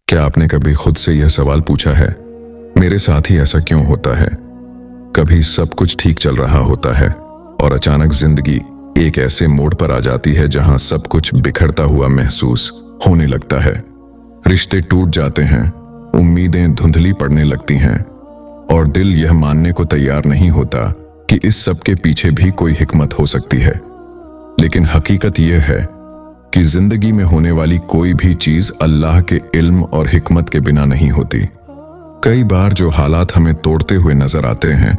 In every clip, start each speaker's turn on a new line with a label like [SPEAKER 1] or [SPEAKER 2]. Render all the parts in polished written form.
[SPEAKER 1] क्या आपने कभी खुद से यह सवाल पूछा है, मेरे साथ ही ऐसा क्यों होता है? कभी सब कुछ ठीक चल रहा होता है और अचानक जिंदगी एक ऐसे मोड़ पर आ जाती है जहां सब कुछ बिखरता हुआ महसूस होने लगता है। रिश्ते टूट जाते हैं, उम्मीदें धुंधली पड़ने लगती हैं और दिल यह मानने को तैयार नहीं होता कि इस सब के पीछे भी कोई हिकमत हो सकती है। लेकिन हकीकत यह है कि जिंदगी में होने वाली कोई भी चीज अल्लाह के इल्म और हिकमत के बिना नहीं होती। कई बार जो हालात हमें तोड़ते हुए नजर आते हैं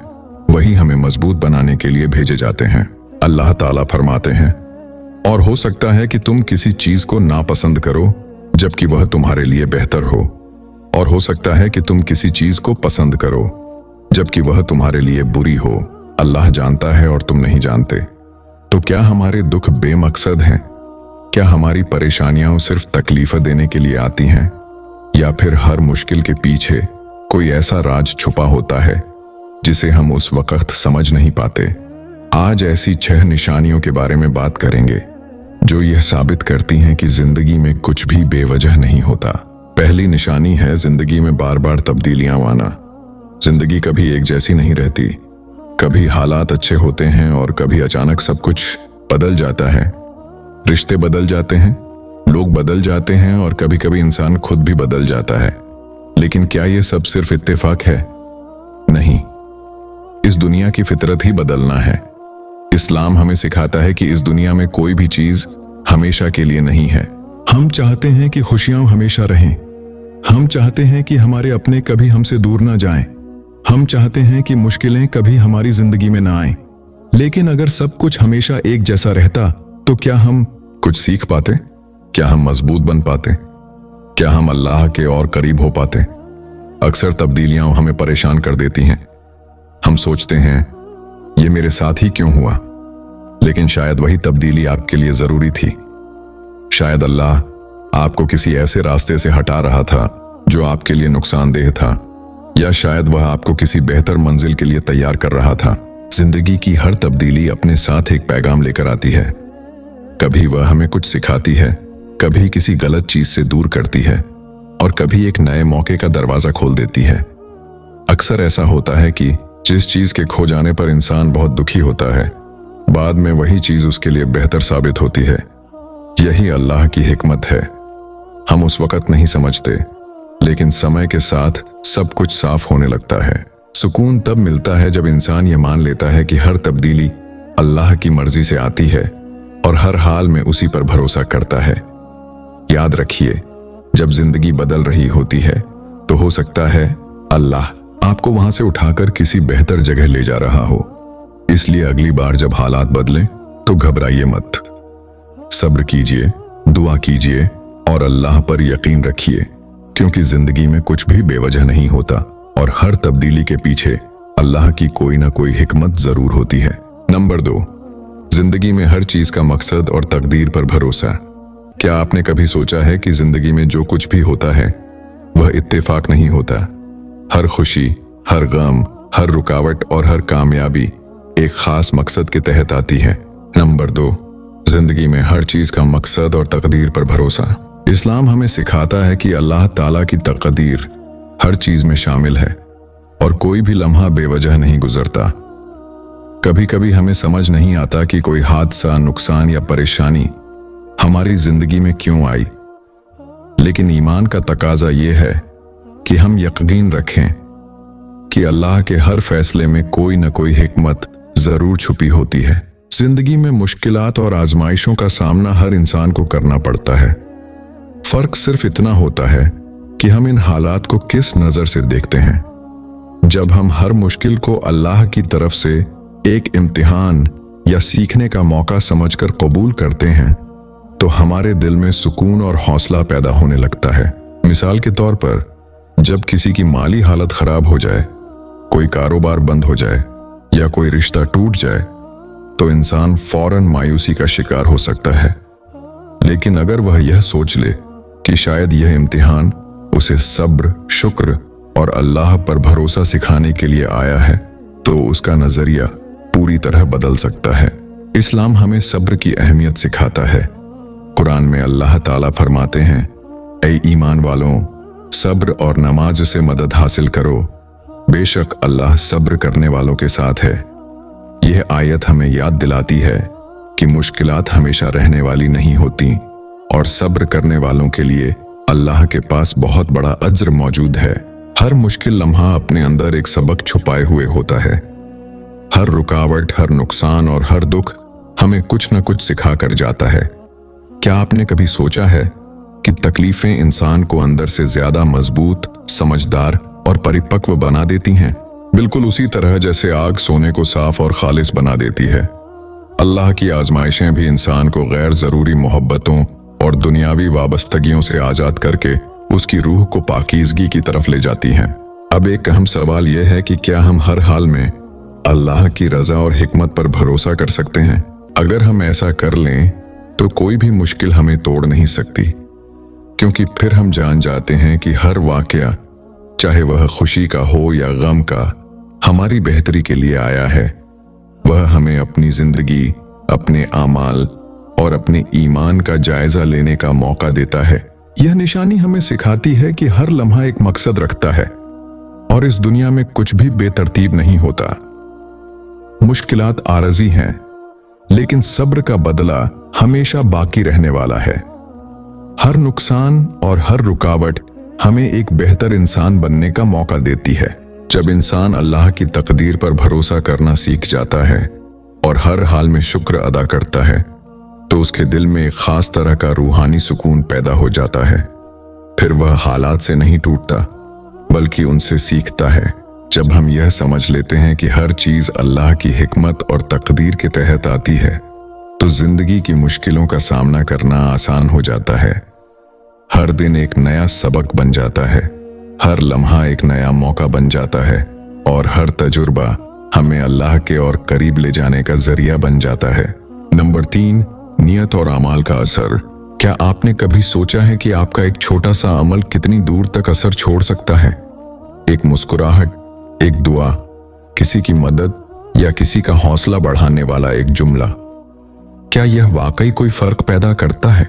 [SPEAKER 1] वही हमें मजबूत बनाने के लिए भेजे जाते हैं। अल्लाह ताला फरमाते हैं, और हो सकता है कि तुम किसी चीज को नापसंद करो जबकि वह तुम्हारे लिए बेहतर हो, और हो सकता है कि तुम किसी चीज को पसंद करो जबकि वह तुम्हारे लिए बुरी हो। अल्लाह जानता है और तुम नहीं जानते। तो क्या हमारे दुख बेमकसद हैं? क्या हमारी परेशानियां सिर्फ तकलीफें देने के लिए आती हैं, या फिर हर मुश्किल के पीछे कोई ऐसा राज छुपा होता है जिसे हम उस वक्त समझ नहीं पाते? आज ऐसी 6 निशानियों के बारे में बात करेंगे जो यह साबित करती हैं कि जिंदगी में कुछ भी बेवजह नहीं होता। पहली निशानी है जिंदगी में बार बार तब्दीलियां आना। जिंदगी कभी एक जैसी नहीं रहती। कभी हालात अच्छे होते हैं और कभी अचानक सब कुछ बदल जाता है। रिश्ते बदल जाते हैं, लोग बदल जाते हैं और कभी कभी इंसान खुद भी बदल जाता है। लेकिन क्या यह सब सिर्फ इत्तेफाक है? नहीं, इस दुनिया की फितरत ही बदलना है। इस्लाम हमें सिखाता है कि इस दुनिया में कोई भी चीज हमेशा के लिए नहीं है। हम चाहते हैं कि खुशियां हमेशा रहें। हम चाहते हैं कि हमारे अपने कभी हमसे दूर ना जाएं। हम चाहते हैं कि मुश्किलें कभी हमारी जिंदगी में ना आएं। लेकिन अगर सब कुछ हमेशा एक जैसा रहता तो क्या हम कुछ सीख पाते? क्या हम मजबूत बन पाते? क्या हम अल्लाह के और करीब हो पाते? अक्सर तब्दीलियां हमें परेशान कर देती हैं। हम सोचते हैं ये मेरे साथ ही क्यों हुआ, लेकिन शायद वही तब्दीली आपके लिए जरूरी थी। शायद अल्लाह आपको किसी ऐसे रास्ते से हटा रहा था जो आपके लिए नुकसानदेह था, या शायद वह आपको किसी बेहतर मंजिल के लिए तैयार कर रहा था। जिंदगी की हर तब्दीली अपने साथ एक पैगाम लेकर आती है। कभी वह हमें कुछ सिखाती है, कभी किसी गलत चीज से दूर करती है और कभी एक नए मौके का दरवाजा खोल देती है। अक्सर ऐसा होता है कि जिस चीज के खो जाने पर इंसान बहुत दुखी होता है, बाद में वही चीज उसके लिए बेहतर साबित होती है। यही अल्लाह की हिकमत है। हम उस वक्त नहीं समझते, लेकिन समय के साथ सब कुछ साफ होने लगता है। सुकून तब मिलता है जब इंसान ये मान लेता है कि हर तब्दीली अल्लाह की मर्जी से आती है और हर हाल में उसी पर भरोसा करता है। याद रखिए, जब जिंदगी बदल रही होती है तो हो सकता है अल्लाह आपको वहां से उठाकर किसी बेहतर जगह ले जा रहा हो। इसलिए अगली बार जब हालात बदलें तो घबराइए मत। सब्र कीजिए, दुआ कीजिए और अल्लाह पर यकीन रखिए, क्योंकि जिंदगी में कुछ भी बेवजह नहीं होता और हर तब्दीली के पीछे अल्लाह की कोई ना कोई हिकमत जरूर होती है। नंबर 2, जिंदगी में हर चीज का मकसद और तकदीर पर भरोसा। क्या आपने कभी सोचा है कि जिंदगी में जो कुछ भी होता है वह इत्तेफाक नहीं होता? हर खुशी, हर गम, हर रुकावट और हर कामयाबी एक खास मकसद के तहत आती है। नंबर 2, जिंदगी में हर चीज का मकसद और तकदीर पर भरोसा। इस्लाम हमें सिखाता है कि अल्लाह ताला की तकदीर हर चीज में शामिल है और कोई भी लम्हा बेवजह नहीं गुजरता। कभी कभी हमें समझ नहीं आता कि कोई हादसा, नुकसान या परेशानी हमारी जिंदगी में क्यों आई, लेकिन ईमान का तकाजा यह है कि हम यकीन रखें कि अल्लाह के हर फैसले में कोई न कोई हिकमत जरूर छुपी होती है। जिंदगी में मुश्किलात और आजमाइशों का सामना हर इंसान को करना पड़ता है। फर्क सिर्फ इतना होता है कि हम इन हालात को किस नजर से देखते हैं। जब हम हर मुश्किल को अल्लाह की तरफ से एक इम्तिहान या सीखने का मौका समझकर कबूल करते हैं तो हमारे दिल में सुकून और हौसला पैदा होने लगता है। मिसाल के तौर पर, जब किसी की माली हालत खराब हो जाए, कोई कारोबार बंद हो जाए या कोई रिश्ता टूट जाए तो इंसान फौरन मायूसी का शिकार हो सकता है। लेकिन अगर वह यह सोच ले कि शायद यह इम्तिहान उसे सब्र, शुक्र और अल्लाह पर भरोसा सिखाने के लिए आया है, तो उसका नजरिया पूरी तरह बदल सकता है। इस्लाम हमें सब्र की अहमियत सिखाता है। कुरान में अल्लाह ताला फरमाते हैं, ऐ ईमान वालों, सब्र और नमाज से मदद हासिल करो, बेशक अल्लाह सब्र करने वालों के साथ है। यह आयत हमें याद दिलाती है कि मुश्किलात हमेशा रहने वाली नहीं होती और सब्र करने वालों के लिए अल्लाह के पास बहुत बड़ा अज्र मौजूद है। हर मुश्किल लम्हा अपने अंदर एक सबक छुपाए हुए होता है। हर रुकावट, हर नुकसान और हर दुख हमें कुछ न कुछ सिखा कर जाता है। क्या आपने कभी सोचा है कि तकलीफें इंसान को अंदर से ज्यादा मजबूत, समझदार और परिपक्व बना देती हैं? बिल्कुल उसी तरह जैसे आग सोने को साफ और खालिस बना देती है, अल्लाह की आजमाइशें भी इंसान को गैर जरूरी मोहब्बतों और दुनियावी वाबस्तगियों से आजाद करके उसकी रूह को पाकीज़गी की तरफ ले जाती हैं। अब एक अहम सवाल यह है कि क्या हम हर हाल में अल्लाह की रजा और हिकमत पर भरोसा कर सकते हैं? अगर हम ऐसा कर लें तो कोई भी मुश्किल हमें तोड़ नहीं सकती, क्योंकि फिर हम जान जाते हैं कि हर वाकया, चाहे वह खुशी का हो या गम का, हमारी बेहतरी के लिए आया है। वह हमें अपनी जिंदगी, अपने आमाल और अपने ईमान का जायजा लेने का मौका देता है। यह निशानी हमें सिखाती है कि हर लम्हा एक मकसद रखता है और इस दुनिया में कुछ भी बेतरतीब नहीं होता। मुश्किलात आरजी हैं, लेकिन सब्र का बदला हमेशा बाकी रहने वाला है। हर नुकसान और हर रुकावट हमें एक बेहतर इंसान बनने का मौका देती है। जब इंसान अल्लाह की तकदीर पर भरोसा करना सीख जाता है और हर हाल में शुक्र अदा करता है, तो उसके दिल में एक खास तरह का रूहानी सुकून पैदा हो जाता है। फिर वह हालात से नहीं टूटता, बल्कि उनसे सीखता है। जब हम यह समझ लेते हैं कि हर चीज अल्लाह की हिकमत और तकदीर के तहत आती है, तो जिंदगी की मुश्किलों का सामना करना आसान हो जाता है। हर दिन एक नया सबक बन जाता है, हर लम्हा एक नया मौका बन जाता है और हर तजुर्बा हमें अल्लाह के और करीब ले जाने का जरिया बन जाता है। नंबर 3, नियत और अमाल का असर। क्या आपने कभी सोचा है कि आपका एक छोटा सा अमल कितनी दूर तक असर छोड़ सकता है? एक मुस्कुराहट, एक दुआ, किसी की मदद या किसी का हौसला बढ़ाने वाला एक जुमला, क्या यह वाकई कोई फर्क पैदा करता है?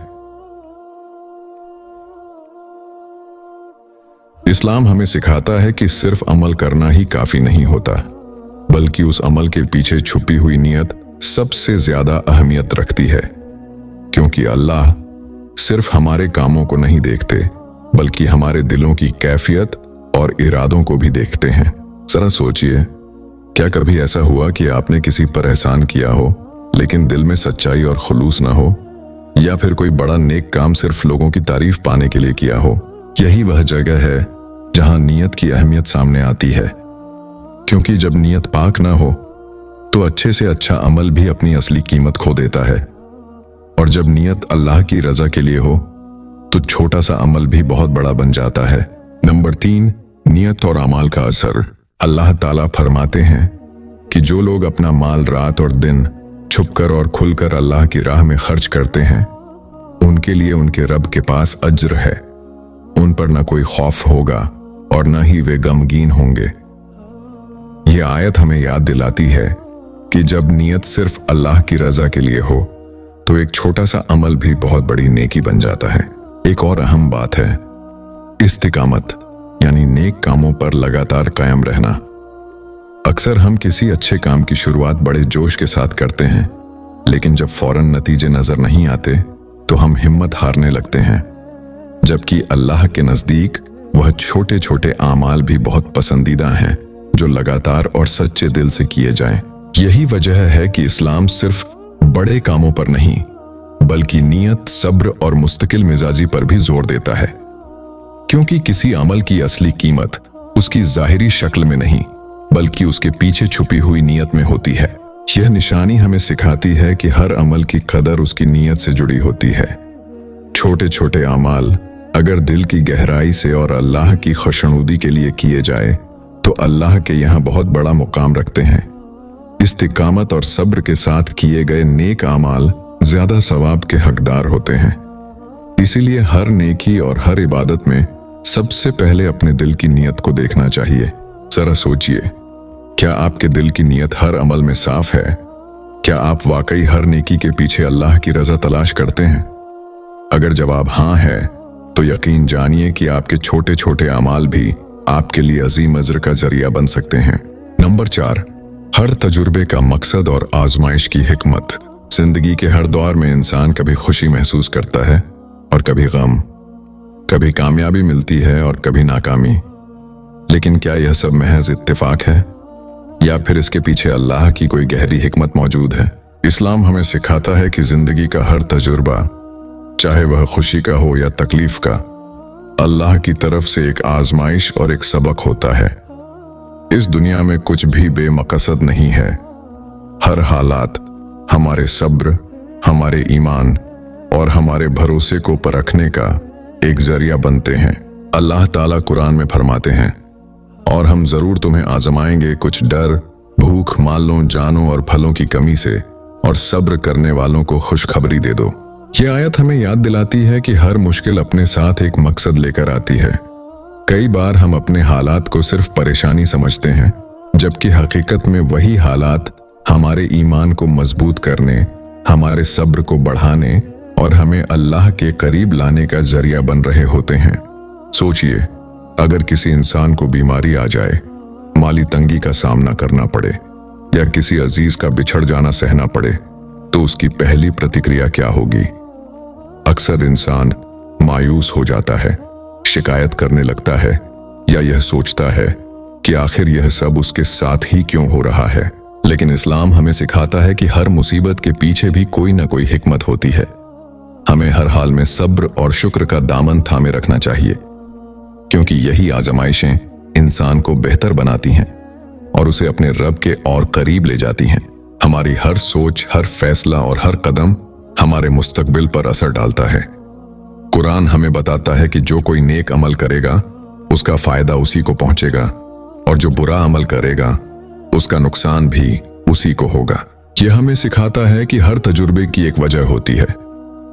[SPEAKER 1] इस्लाम हमें सिखाता है कि सिर्फ अमल करना ही काफी नहीं होता, बल्कि उस अमल के पीछे छुपी हुई नियत सबसे ज्यादा अहमियत रखती है। क्योंकि अल्लाह सिर्फ हमारे कामों को नहीं देखते, बल्कि हमारे दिलों की कैफियत और इरादों को भी देखते हैं। जरा सोचिए, क्या कभी ऐसा हुआ कि आपने किसी पर एहसान किया हो, लेकिन दिल में सच्चाई और खुलूस ना हो, या फिर कोई बड़ा नेक काम सिर्फ लोगों की तारीफ पाने के लिए किया हो? यही वह जगह है जहां नियत की अहमियत सामने आती है। क्योंकि जब नियत पाक ना हो, तो अच्छे से अच्छा अमल भी अपनी असली कीमत खो देता है। और जब नियत अल्लाह की रजा के लिए हो, तो छोटा सा अमल भी बहुत बड़ा बन जाता है। नंबर 3, नियत और अमाल का असर। अल्लाह ताला फरमाते हैं कि जो लोग अपना माल रात और दिन छुपकर और खुलकर अल्लाह की राह में खर्च करते हैं, उनके लिए उनके रब के पास अज्र है। उन पर न कोई खौफ होगा और न ही वे गमगीन होंगे। यह आयत हमें याद दिलाती है कि जब नियत सिर्फ अल्लाह की रजा के लिए हो, तो एक छोटा सा अमल भी बहुत बड़ी नेकी बन जाता है। एक और अहम बात है इस्तिकामत, यानी नेक कामों पर लगातार कायम रहना। अक्सर हम किसी अच्छे काम की शुरुआत बड़े जोश के साथ करते हैं, लेकिन जब फौरन नतीजे नजर नहीं आते तो हम हिम्मत हारने लगते हैं। जबकि अल्लाह के नजदीक वह छोटे छोटे आमाल भी बहुत पसंदीदा हैं, जो लगातार और सच्चे दिल से किए जाएं। यही वजह है कि इस्लाम सिर्फ बड़े कामों पर नहीं, बल्कि नियत, सब्र और मुस्तकिल मिजाजी पर भी जोर देता है। क्योंकि किसी अमल की असली कीमत उसकी जाहिरी शक्ल में नहीं, बल्कि उसके पीछे छुपी हुई नियत में होती है। यह निशानी हमें सिखाती है कि हर अमल की कदर उसकी नियत से जुड़ी होती है। छोटे छोटे अमाल अगर दिल की गहराई से और अल्लाह की खुशनुदी के लिए किए जाए, तो अल्लाह के यहाँ बहुत बड़ा मुकाम रखते हैं। इस्तिकामत और सब्र के साथ किए गए नेक अमाल ज्यादा सवाब के हकदार होते हैं। इसीलिए हर नेकी और हर इबादत में सबसे पहले अपने दिल की नियत को देखना चाहिए। जरा सोचिए, क्या आपके दिल की नियत हर अमल में साफ है? क्या आप वाकई हर नेकी के पीछे अल्लाह की रजा तलाश करते हैं? अगर जवाब हाँ है, तो यकीन जानिए कि आपके छोटे छोटे अमाल भी आपके लिए अजीम अजर का जरिया बन सकते हैं। नंबर 4, हर तजुर्बे का मकसद और आजमाइश की हिकमत। जिंदगी के हर दौर में इंसान कभी खुशी महसूस करता है और कभी गम, कभी कामयाबी मिलती है और कभी नाकामी। लेकिन क्या यह सब महज इत्तेफाक है या फिर इसके पीछे अल्लाह की कोई गहरी हिकमत मौजूद है? इस्लाम हमें सिखाता है कि जिंदगी का हर तजुर्बा, चाहे वह खुशी का हो या तकलीफ का, अल्लाह की तरफ से एक आजमाइश और एक सबक होता है। इस दुनिया में कुछ भी बेमकसद नहीं है। हर हालात हमारे सब्र, हमारे ईमान और हमारे भरोसे को परखने का एक जरिया बनते हैं। अल्लाह ताला कुरान में फरमाते हैं, और हम जरूर तुम्हें आजमाएंगे कुछ डर, भूख, मालों, जानों और फलों की कमी से, और सब्र करने वालों को खुशखबरी दे दो। यह आयत हमें याद दिलाती है कि हर मुश्किल अपने साथ एक मकसद लेकर आती है। कई बार हम अपने हालात को सिर्फ परेशानी समझते हैं, जबकि हकीकत में वही हालात हमारे ईमान को मजबूत करने, हमारे सब्र को बढ़ाने और हमें अल्लाह के करीब लाने का जरिया बन रहे होते हैं। सोचिए, अगर किसी इंसान को बीमारी आ जाए, माली तंगी का सामना करना पड़े या किसी अजीज का बिछड़ जाना सहना पड़े, तो उसकी पहली प्रतिक्रिया क्या होगी? अक्सर इंसान मायूस हो जाता है, शिकायत करने लगता है या यह सोचता है कि आखिर यह सब उसके साथ ही क्यों हो रहा है। लेकिन इस्लाम हमें सिखाता है कि हर मुसीबत के पीछे भी कोई ना कोई हिकमत होती है। हमें हर हाल में सब्र और शुक्र का दामन थामे रखना चाहिए, क्योंकि यही आजमाइशें इंसान को बेहतर बनाती हैं और उसे अपने रब के और करीब ले जाती हैं। हमारी हर सोच, हर फैसला और हर कदम हमारे मुस्तकबिल पर असर डालता है। कुरान हमें बताता है कि जो कोई नेक अमल करेगा उसका फायदा उसी को पहुंचेगा, और जो बुरा अमल करेगा उसका नुकसान भी उसी को होगा। यह हमें सिखाता है कि हर तजुर्बे की एक वजह होती है।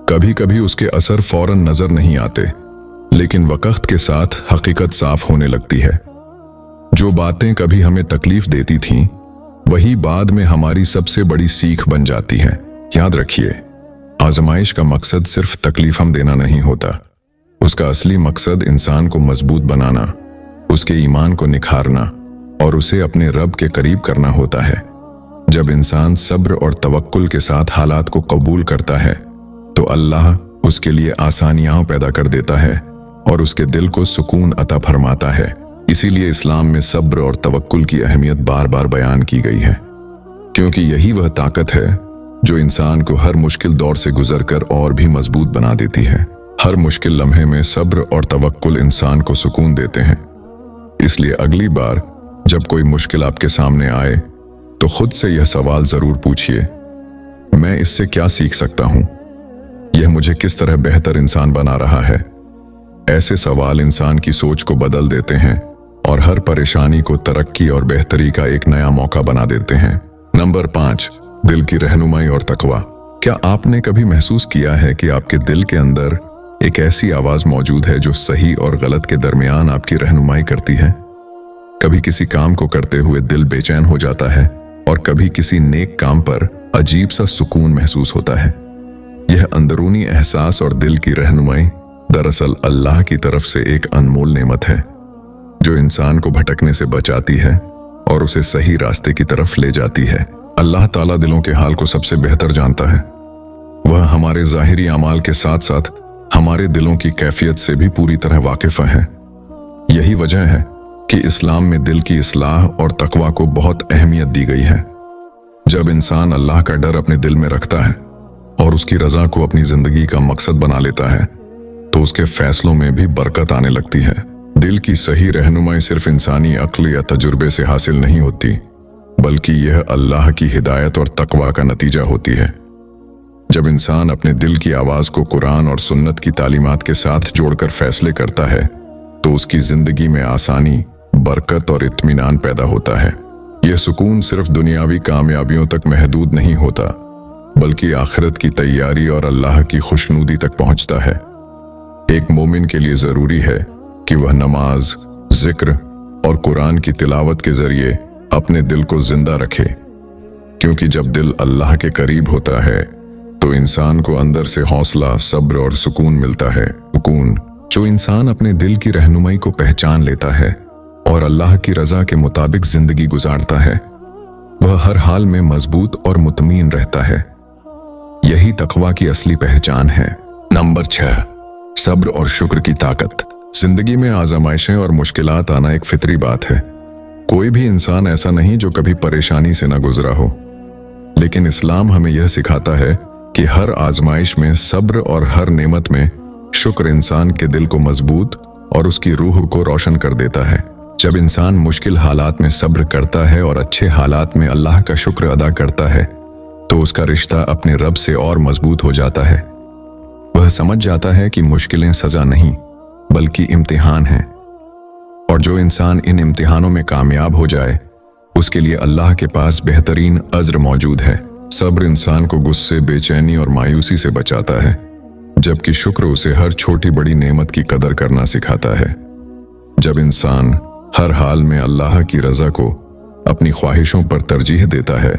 [SPEAKER 1] कभी कभी उसके असर फौरन नजर नहीं आते, लेकिन वक्त के साथ हकीकत साफ होने लगती है। जो बातें कभी हमें तकलीफ देती थीं, वही बाद में हमारी सबसे बड़ी सीख बन जाती है। याद रखिए, आजमाइश का मकसद सिर्फ तकलीफम देना नहीं होता। उसका असली मकसद इंसान को मजबूत बनाना, उसके ईमान को निखारना और उसे अपने रब के करीब करना होता है। जब इंसान सब्र और तवक्कुल के साथ हालात को कबूल करता है, तो अल्लाह उसके लिए आसानियां पैदा कर देता है और उसके दिल को सुकून अता फरमाता है। इसीलिए इस्लाम में सब्र और तवक्कुल की अहमियत बार बार बयान की गई है, क्योंकि यही वह ताकत है जो इंसान को हर मुश्किल दौर से गुजरकर और भी मजबूत बना देती है। हर मुश्किल लम्हे में सब्र और तवक्कुल इंसान को सुकून देते हैं। इसलिए अगली बार जब कोई मुश्किल आपके सामने आए, तो खुद से यह सवाल जरूर पूछिए, मैं इससे क्या सीख सकता हूं? यह मुझे किस तरह बेहतर इंसान बना रहा है? ऐसे सवाल इंसान की सोच को बदल देते हैं और हर परेशानी को तरक्की और बेहतरी का एक नया मौका बना देते हैं। नंबर 5, दिल की रहनुमाई और तकवा। क्या आपने कभी महसूस किया है कि आपके दिल के अंदर एक ऐसी आवाज मौजूद है जो सही और गलत के दरमियान आपकी रहनुमाई करती है? कभी किसी काम को करते हुए दिल बेचैन हो जाता है और कभी किसी नेक काम पर अजीब सा सुकून महसूस होता है। यह अंदरूनी एहसास और दिल की रहनुमाई दरअसल अल्लाह की तरफ से एक अनमोल नेमत है, जो इंसान को भटकने से बचाती है और उसे सही रास्ते की तरफ ले जाती है। अल्लाह ताला दिलों के हाल को सबसे बेहतर जानता है। वह हमारे ज़ाहिरी अमाल के साथ साथ हमारे दिलों की कैफियत से भी पूरी तरह वाकिफ है। यही वजह है कि इस्लाम में दिल की इस्लाह और तकवा को बहुत अहमियत दी गई है। जब इंसान अल्लाह का डर अपने दिल में रखता है और उसकी रजा को अपनी जिंदगी का मकसद बना लेता है, तो उसके फैसलों में भी बरकत आने लगती है। दिल की सही रहनुमाई सिर्फ इंसानी अक्ल या तजुर्बे से हासिल नहीं होती, बल्कि यह अल्लाह की हिदायत और तकवा का नतीजा होती है। जब इंसान अपने दिल की आवाज को कुरान और सुन्नत की तालीमात के साथ जोड़कर फैसले करता है, तो उसकी जिंदगी में आसानी, बरकत और इत्मीनान पैदा होता है। यह सुकून सिर्फ दुनियावी कामयाबियों तक महदूद नहीं होता, बल्कि आखिरत की तैयारी और अल्लाह की खुशनूदी तक पहुंचता है। एक मोमिन के लिए जरूरी है कि वह नमाज, जिक्र और कुरान की तिलावत के जरिए अपने दिल को जिंदा रखे, क्योंकि जब दिल अल्लाह के करीब होता है तो इंसान को अंदर से हौसला, सब्र और सुकून मिलता है। सुकून जो इंसान अपने दिल की रहनुमाई को पहचान लेता है और अल्लाह की रजा के मुताबिक जिंदगी गुजारता है, वह हर हाल में मजबूत और मुतमीन रहता है। यही तकवा की असली पहचान है। नंबर 6, सब्र और शुक्र की ताकत। जिंदगी में आजमाइशें और मुश्किलात आना एक फितरी बात है। कोई भी इंसान ऐसा नहीं जो कभी परेशानी से न गुजरा हो, लेकिन इस्लाम हमें यह सिखाता है कि हर आजमाइश में सब्र और हर नेमत में शुक्र इंसान के दिल को मजबूत और उसकी रूह को रोशन कर देता है। जब इंसान मुश्किल हालात में सब्र करता है और अच्छे हालात में अल्लाह का शुक्र अदा करता है, तो उसका रिश्ता अपने रब से और मजबूत हो जाता है। वह समझ जाता है कि मुश्किलें सजा नहीं बल्कि इम्तिहान हैं, और जो इंसान इन इम्तिहानों में कामयाब हो जाए उसके लिए अल्लाह के पास बेहतरीन अज्र मौजूद है। सब्र इंसान को गुस्से, बेचैनी और मायूसी से बचाता है, जबकि शुक्र उसे हर छोटी बड़ी नेमत की कदर करना सिखाता है। जब इंसान हर हाल में अल्लाह की रजा को अपनी ख्वाहिशों पर तरजीह देता है,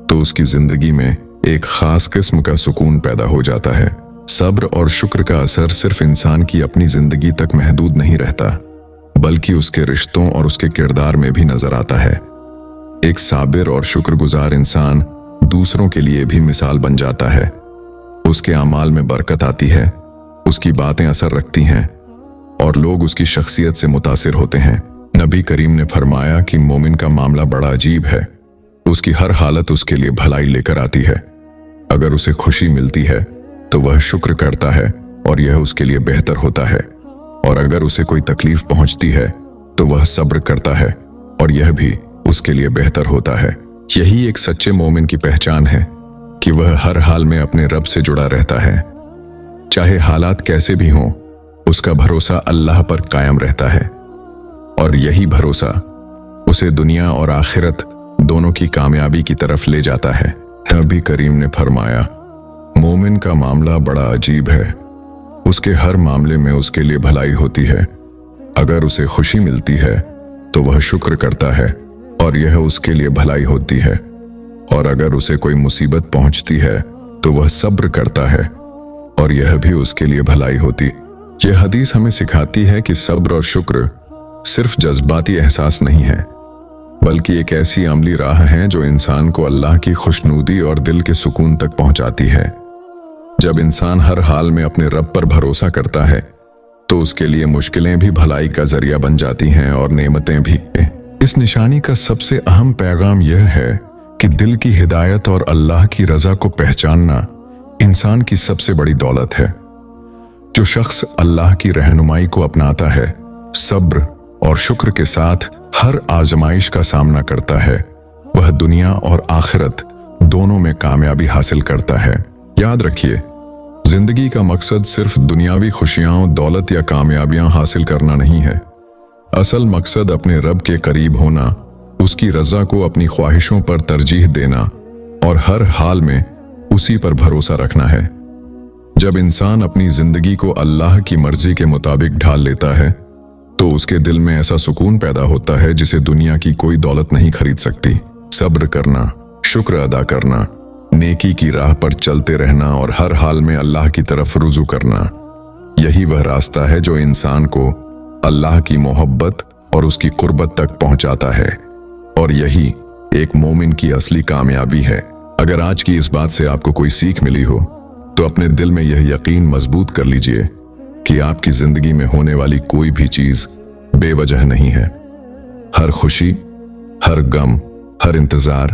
[SPEAKER 1] तो उसकी जिंदगी में एक खास किस्म का सुकून पैदा हो जाता है। सब्र और शुक्र का असर सिर्फ इंसान की अपनी जिंदगी तक महदूद नहीं रहता, बल्कि उसके रिश्तों और उसके किरदार में भी नजर आता है। एक साबिर और शुक्रगुजार इंसान दूसरों के लिए भी मिसाल बन जाता है। उसके अमाल में बरकत आती है, उसकी बातें असर रखती हैं और लोग उसकी शख्सियत से मुतासिर होते हैं। नबी करीम ने फरमाया कि मोमिन का मामला बड़ा अजीब है। उसकी हर हालत उसके लिए भलाई लेकर आती है। अगर उसे खुशी मिलती है तो वह शुक्र करता है और यह उसके लिए बेहतर होता है, और अगर उसे कोई तकलीफ पहुंचती है तो वह सब्र करता है और यह भी उसके लिए बेहतर होता है। यही एक सच्चे मोमिन की पहचान है कि वह हर हाल में अपने रब से जुड़ा रहता है। चाहे हालात कैसे भी हों, उसका भरोसा अल्लाह पर कायम रहता है, और यही भरोसा उसे दुनिया और आखिरत दोनों की कामयाबी की तरफ ले जाता है। नबी करीम ने फरमाया, मोमिन का मामला बड़ा अजीब है। उसके हर मामले में उसके लिए भलाई होती है। अगर उसे खुशी मिलती है तो वह शुक्र करता है और यह उसके लिए भलाई होती है, और अगर उसे कोई मुसीबत पहुंचती है तो वह सब्र करता है और यह भी उसके लिए भलाई होती। यह हदीस हमें सिखाती है कि सब्र और शुक्र सिर्फ जज्बाती एहसास नहीं है, बल्कि एक ऐसी अमली राह है जो इंसान को अल्लाह की खुशनुदी और दिल के सुकून तक पहुंचाती है। जब इंसान हर हाल में अपने रब पर भरोसा करता है तो उसके लिए मुश्किलें भी भलाई का जरिया बन जाती हैं और नेमतें भी। इस निशानी का सबसे अहम पैगाम यह है कि दिल की हिदायत और अल्लाह की रजा को पहचानना इंसान की सबसे बड़ी दौलत है। जो शख्स अल्लाह की रहनुमाई को अपनाता है, सब्र और शुक्र के साथ हर आजमाइश का सामना करता है, वह दुनिया और आखिरत दोनों में कामयाबी हासिल करता है। याद रखिए, जिंदगी का मकसद सिर्फ दुनियावी खुशियां, दौलत या कामयाबियां हासिल करना नहीं है। असल मकसद अपने रब के करीब होना, उसकी रजा को अपनी ख्वाहिशों पर तरजीह देना और हर हाल में उसी पर भरोसा रखना है। जब इंसान अपनी जिंदगी को अल्लाह की मर्जी के मुताबिक ढाल लेता है तो उसके दिल में ऐसा सुकून पैदा होता है जिसे दुनिया की कोई दौलत नहीं खरीद सकती। सब्र करना, शुक्र अदा करना, नेकी की राह पर चलते रहना और हर हाल में अल्लाह की तरफ रुजू करना, यही वह रास्ता है जो इंसान को अल्लाह की मोहब्बत और उसकी कुर्बत तक पहुंचाता है, और यही एक मोमिन की असली कामयाबी है। अगर आज की इस बात से आपको कोई सीख मिली हो तो अपने दिल में यह यकीन मजबूत कर लीजिए कि आपकी जिंदगी में होने वाली कोई भी चीज बेवजह नहीं है। हर खुशी, हर गम, हर इंतजार,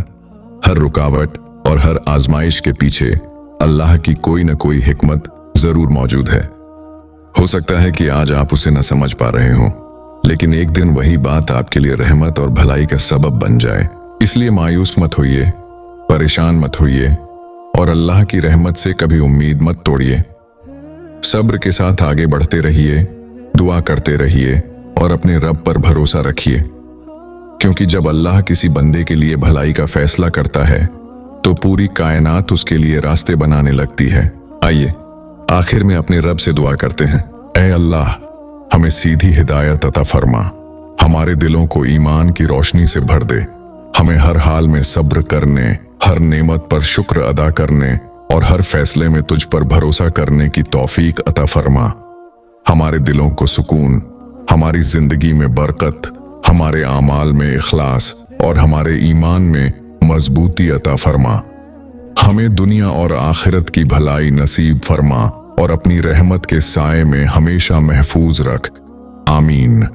[SPEAKER 1] हर रुकावट और हर आजमाइश के पीछे अल्लाह की कोई न कोई हिकमत जरूर मौजूद है। हो सकता है कि आज आप उसे न समझ पा रहे हो, लेकिन एक दिन वही बात आपके लिए रहमत और भलाई का सबब बन जाए। इसलिए मायूस मत होइए, परेशान मत होइए और अल्लाह की रहमत से कभी उम्मीद मत तोड़िए। सब्र के साथ आगे बढ़ते रहिए, दुआ करते रहिए और अपने रब पर भरोसा रखिए, क्योंकि जब अल्लाह किसी बंदे के लिए भलाई का फैसला करता है तो पूरी कायनात उसके लिए रास्ते बनाने लगती है। आइए आखिर में अपने रब से दुआ करते हैं। ऐ अल्लाह, हमें सीधी हिदायत अता फरमा, हमारे दिलों को ईमान की रोशनी से भर दे, हमें हर हाल में सब्र करने, हर नेमत पर शुक्र अदा करने और हर फैसले में तुझ पर भरोसा करने की तौफीक अता फरमा। हमारे दिलों को सुकून, हमारी जिंदगी में बरकत, हमारे आमाल में इखलास और हमारे ईमान में मजबूती अता फरमा। हमें दुनिया और आखिरत की भलाई नसीब फरमा और अपनी रहमत के साए में हमेशा महफूज रख। आमीन।